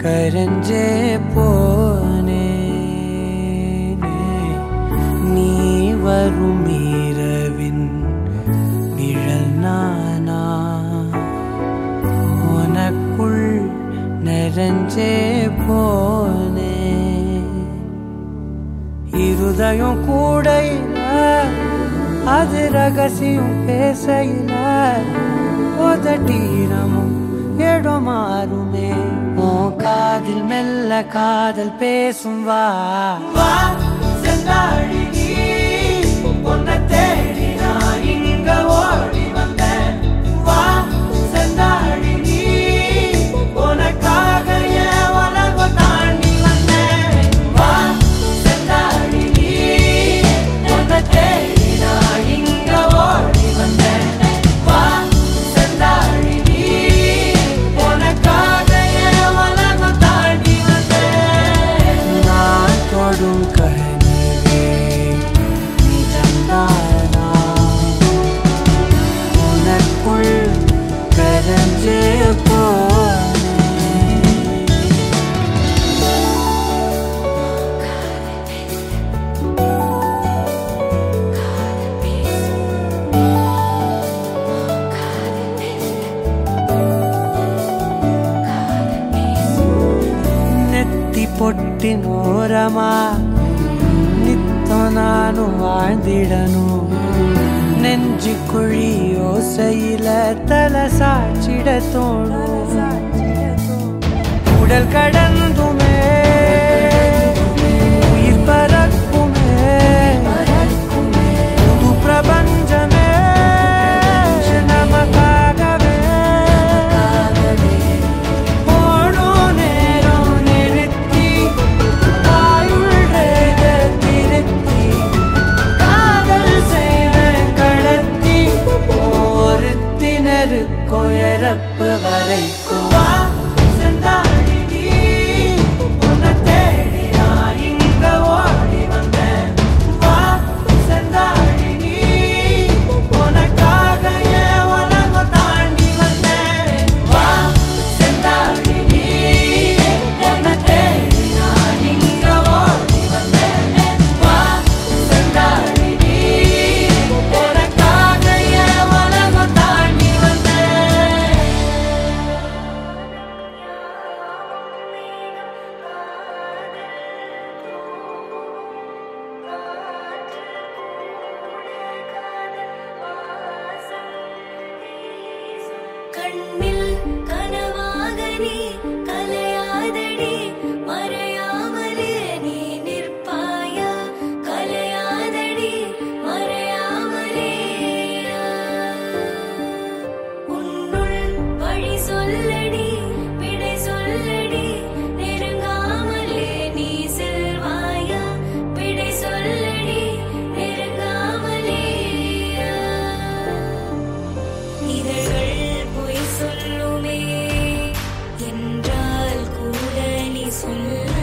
கரஞ்சே போனே நீ வரும் இரவின் நிழல் நானா உனக்குள் நிறைஞ்சே போனே இருதயம் கூடையில அது ரகசியம் பேசையில உதட்டீரமும் இடம் மாறுமே உன் காதில் மெல்ல காதல் பேசும் வா செந்தாழி நீ உன்னை தேடி நான் இங்க ஓடி வந்தேன் வா செந்தாழி நீ உனக்காக என் உலகம் தாண்டி வந்தேன் வா செந்தாழி நீ உன்னை தேடி நான் இங்க ஓடி வந்தேன் வா செந்தாழி நீ உனக்காக என் உலகம் தாண்டி வந்தேன் நான் தொடும் கனவே நிஜம்தானா உனக்குள் கரஞ்சே பொட்டினோரமா நித்தம் நானும் வாழ்ந்திடணும் நெஞ்சு குழி யோசையில தலை சாட்சிட தோணும் உடல் கடந்துமே உயிர் பறக்குமே புது பிரபஞ்சமே நமக்காகவே கோயரப்பு வரைக்கும் வா செந்தாழி நீ உன்னை தேடி நான் இங்க ஓடி வந்தேன் வா செந்தாழி நீ உனக்காக என் உலகம் தாண்டி வந்தேன் வா செந்தாழி நீ உன்னை தேடி நான் இங்க ஓடி வந்தேன் வா செந்தாழி நீ உனக்காக என் உலகம் தாண்டி வந்தேன் கண்ணில் கனவாக நீ கலையாதடி மறையாமலே நீ நிற்பாயா கலையாதடி மறையாமலே உன்னுள் வழி சொல்லடி விடை சொல்லடி நெருங்காமலே நீ செல்வாயா விடை சொல்லடி நெருங்காமலே இதழ்கள் பொய் சொல்லுமே என்றால் கூட நீ சொல்ல